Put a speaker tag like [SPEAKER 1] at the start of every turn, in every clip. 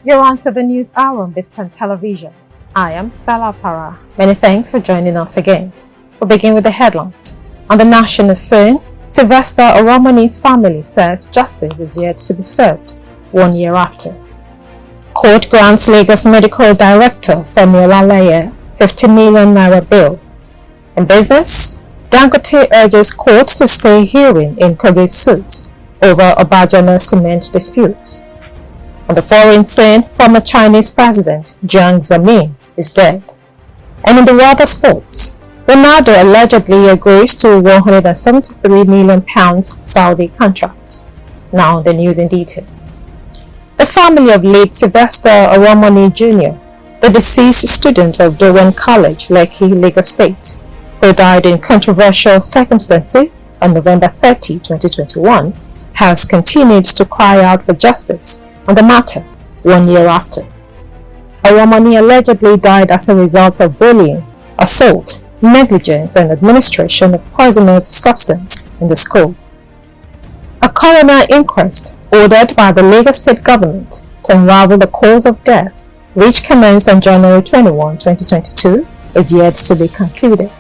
[SPEAKER 1] You're on to the news hour on BISCON Television. I am Stella Para. Many thanks for joining us again. We'll begin with the headlines. On the national scene, Sylvester Oromoni's family says justice is yet to be served 1 year after. Court grants Lagos Medical Director Femi Olalaye 50 million naira bail. In business, Dangote urges court to stay hearing in Kogi's suit over Obajana cement disputes. On the foreign scene, former Chinese President Jiang Zemin is dead. And in the world of sports, Ronaldo allegedly agrees to £173 million Saudi contract. Now the news in detail. The family of late Sylvester Oromoni Jr., the deceased student of Dowen College, Lekki, Lagos State, who died in controversial circumstances on November 30, 2021, has continued to cry out for justice on the matter 1 year after. Oromoni allegedly died as a result of bullying, assault, negligence and administration of poisonous substance in the school. A coroner inquest ordered by the Lagos State government to unravel the cause of death, which commenced on January 21, 2022, is yet to be concluded.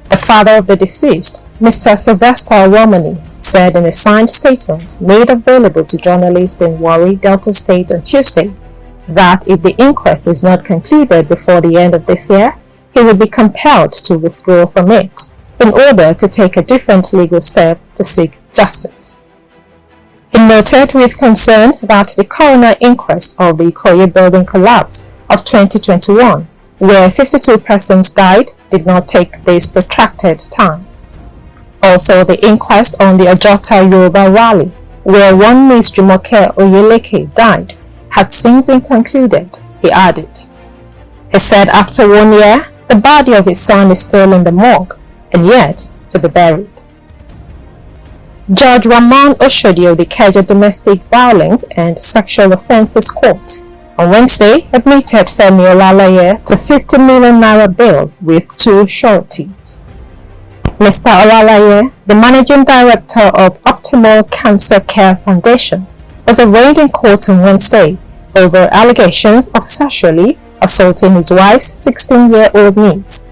[SPEAKER 1] The father of the deceased, Mr. Sylvester Oromoni, said in a signed statement made available to journalists in Warri, Delta State on Tuesday that if the inquest is not concluded before the end of this year, he will be compelled to withdraw from it in order to take a different legal step to seek justice. He noted with concern that the coroner inquest of the Ikoyi building collapse of 2021, where 52 persons died, did not take this protracted time. Also, the inquest on the Ojota Yoruba rally, where one Miss Jumoke Oyeleke died, had since been concluded, he added. He said after 1 year, the body of his son is still in the morgue and yet to be buried. Judge Rahman Oshodi of the Ikeja Domestic Violence and Sexual Offences Court on Wednesday admitted Femi Olalaye to 50 million naira bail with two sureties. Mr. Olalaye, the managing director of Optimal Cancer Care Foundation, was arraigned in court on Wednesday over allegations of sexually assaulting his wife's 16-year-old niece.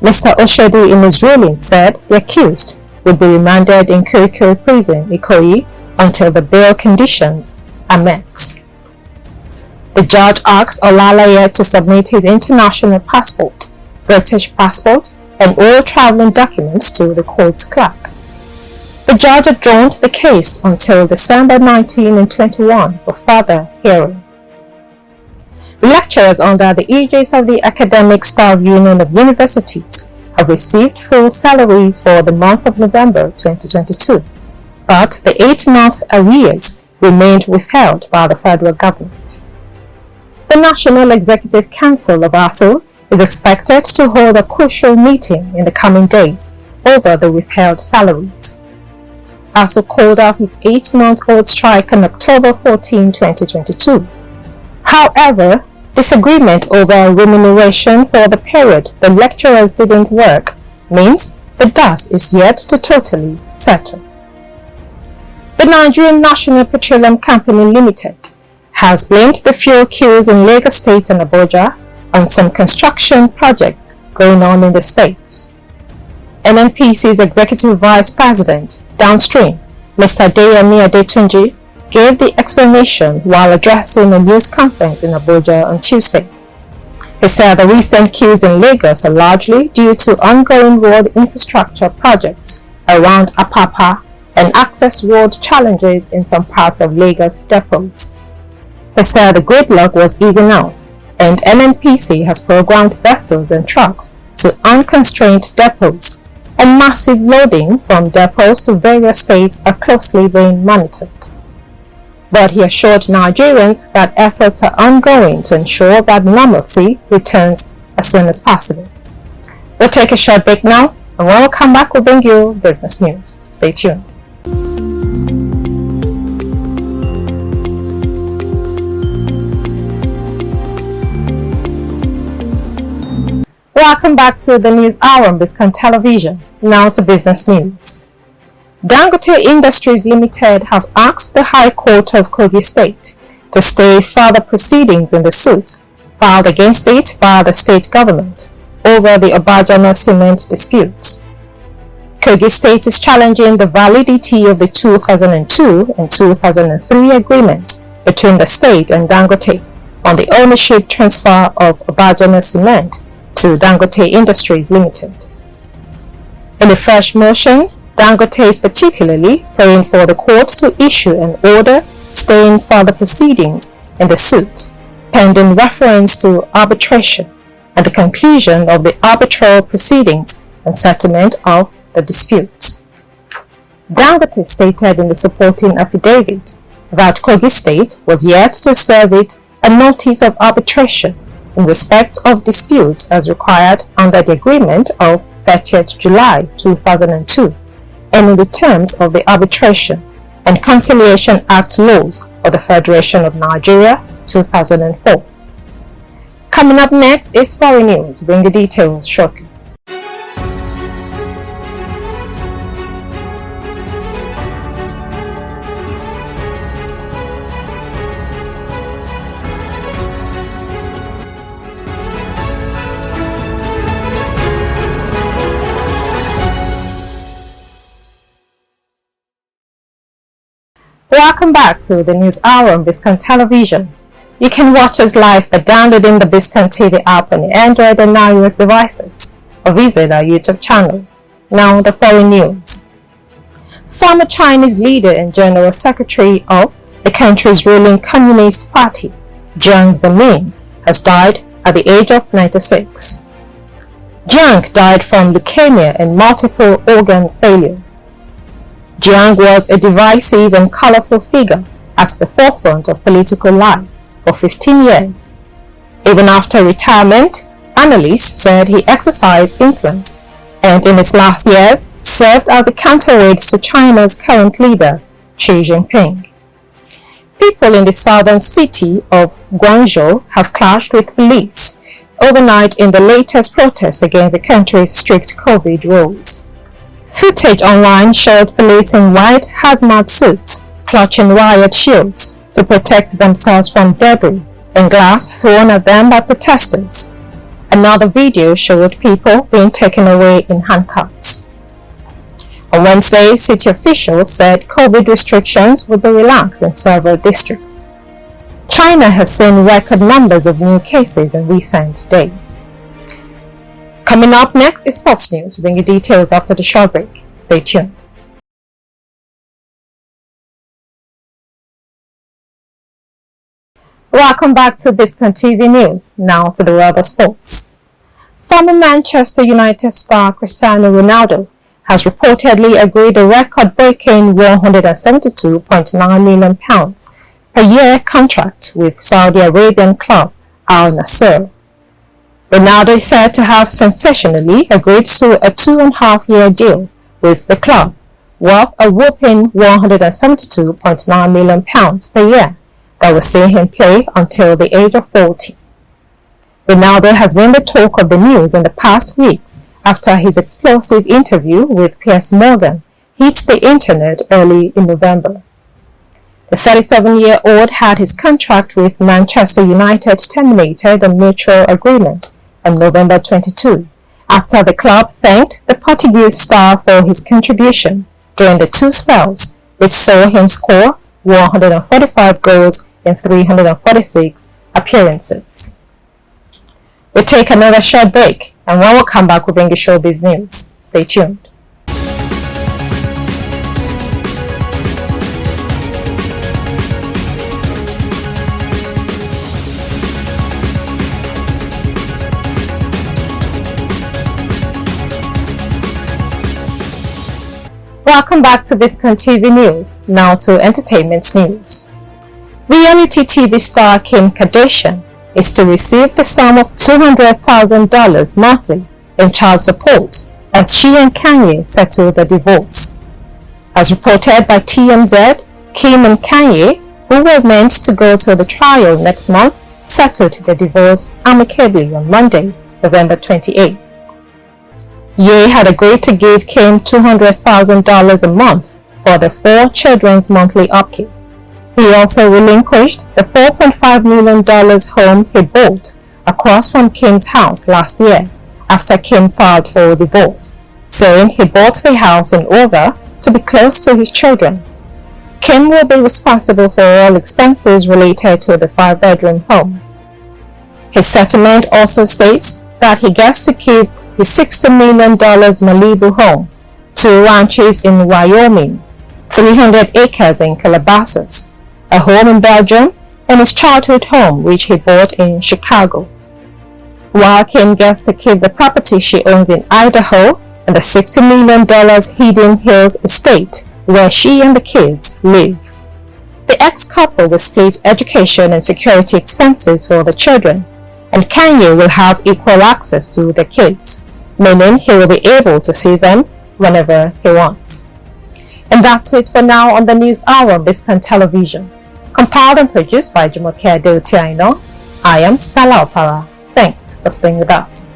[SPEAKER 1] Mr. Oshodi in his ruling said the accused would be remanded in Kirikiri Prison, Ikoyi, until the bail conditions are met. The judge asked Olalaye to submit his international passport, British passport, and all traveling documents to the court's clerk. The judge adjourned the case until December 19 and 21 for further hearing. Lecturers under the aegis of the Academic Staff Union of Universities have received full salaries for the month of November 2022, but the 8-month arrears remained withheld by the federal government. The National Executive Council of ASU is expected to hold a crucial meeting in the coming days over the withheld salaries. ASU called off its 8-month-old strike on October 14, 2022. However, disagreement over remuneration for the period the lecturers didn't work means the dust is yet to totally settle. The Nigerian National Petroleum Company Limited has blamed the fuel queues in Lagos State and Abuja on some construction projects going on in the states. NNPC's Executive Vice President, Downstream, Mr. Deyemi Adetunji, gave the explanation while addressing a news conference in Abuja on Tuesday. He said the recent queues in Lagos are largely due to ongoing road infrastructure projects around Apapa and access road challenges in some parts of Lagos depots. He said the gridlock was easing out and NNPC has programmed vessels and trucks to unconstrained depots, and massive loading from depots to various states are closely being monitored. But he assured Nigerians that efforts are ongoing to ensure that normalcy returns as soon as possible. We'll take a short break now, and when we come back, we'll bring you business news. Stay tuned. Welcome back to the News Hour on BISCON Television. Now to business news. Dangote Industries Limited has asked the High Court of Kogi State to stay further proceedings in the suit filed against it by the state government over the Obajana cement dispute. Kogi State is challenging the validity of the 2002 and 2003 agreement between the state and Dangote on the ownership transfer of Obajana cement to Dangote Industries Limited. In the first motion, Dangote is particularly praying for the court to issue an order staying further proceedings in the suit, pending reference to arbitration and the conclusion of the arbitral proceedings and settlement of the dispute. Dangote stated in the supporting affidavit that Kogi State was yet to serve it a notice of arbitration in respect of dispute as required under the agreement of 30th July 2002 and in the terms of the Arbitration and Conciliation Act laws of the Federation of Nigeria 2004. Coming up next is foreign news. Bring the details shortly. Welcome back to the News Hour on BISCON Television. You can watch us live by downloading the BISCON TV app on your Android and iOS devices or visit our YouTube channel. Now the foreign news. Former Chinese leader and General Secretary of the country's ruling Communist Party, Jiang Zemin, has died at the age of 96. Jiang died from leukemia and multiple organ failure. Jiang was a divisive and colorful figure at the forefront of political life for 15 years. Even after retirement, analysts said he exercised influence and in his last years served as a counterweight to China's current leader, Xi Jinping. People in the southern city of Guangzhou have clashed with police overnight in the latest protest against the country's strict COVID rules. Footage online showed police in white hazmat suits clutching riot shields to protect themselves from debris and glass thrown at them by protesters. Another video showed people being taken away in handcuffs. On Wednesday, city officials said COVID restrictions would be relaxed in several districts. China has seen record numbers of new cases in recent days. Coming up next is sports news. Bring you details after the short break. Stay tuned. Welcome back to BISCON TV News. Now to the world of sports. Former Manchester United star Cristiano Ronaldo has reportedly agreed a record-breaking £172.9 million per year contract with Saudi Arabian club Al Nassr. Ronaldo is said to have sensationally agreed to a 2.5-year deal with the club, worth a whopping £172.9 million per year, that will see him play until the age of 40. Ronaldo has been the talk of the news in the past weeks after his explosive interview with Piers Morgan hit the internet early in November. The 37-year-old had his contract with Manchester United terminated on mutual agreement on November 22, after the club thanked the Portuguese star for his contribution during the two spells, which saw him score 145 goals in 346 appearances. We'll take another short break, and when we come back, we'll bring you showbiz news. Stay tuned. Welcome back to BISCON TV News. Now to entertainment news. Reality TV star Kim Kardashian is to receive the sum of $200,000 monthly in child support as she and Kanye settle the divorce. As reported by TMZ, Kim and Kanye, who were meant to go to the trial next month, settled the divorce amicably on Monday, November 28. Ye had agreed to give Kim $200,000 a month for the 4 children's monthly upkeep. He also relinquished the $4.5 million home he bought across from Kim's house last year after Kim filed for divorce, saying he bought the house in order to be close to his children. Kim will be responsible for all expenses related to the 5-bedroom home. His settlement also states that he gets to keep his $60 million Malibu home, 2 ranches in Wyoming, 300 acres in Calabasas, a home in Belgium, and his childhood home which he bought in Chicago. While Kim gets to keep the property she owns in Idaho and the $60 million Hidden Hills estate where she and the kids live. The ex-couple will split education and security expenses for the children, and Kanye will have equal access to the kids, meaning he will be able to see them whenever he wants. And that's it for now on the News Hour on BISCON Television. Compiled and produced by Jumoke Adeotiaino, I am Stella Opara. Thanks for staying with us.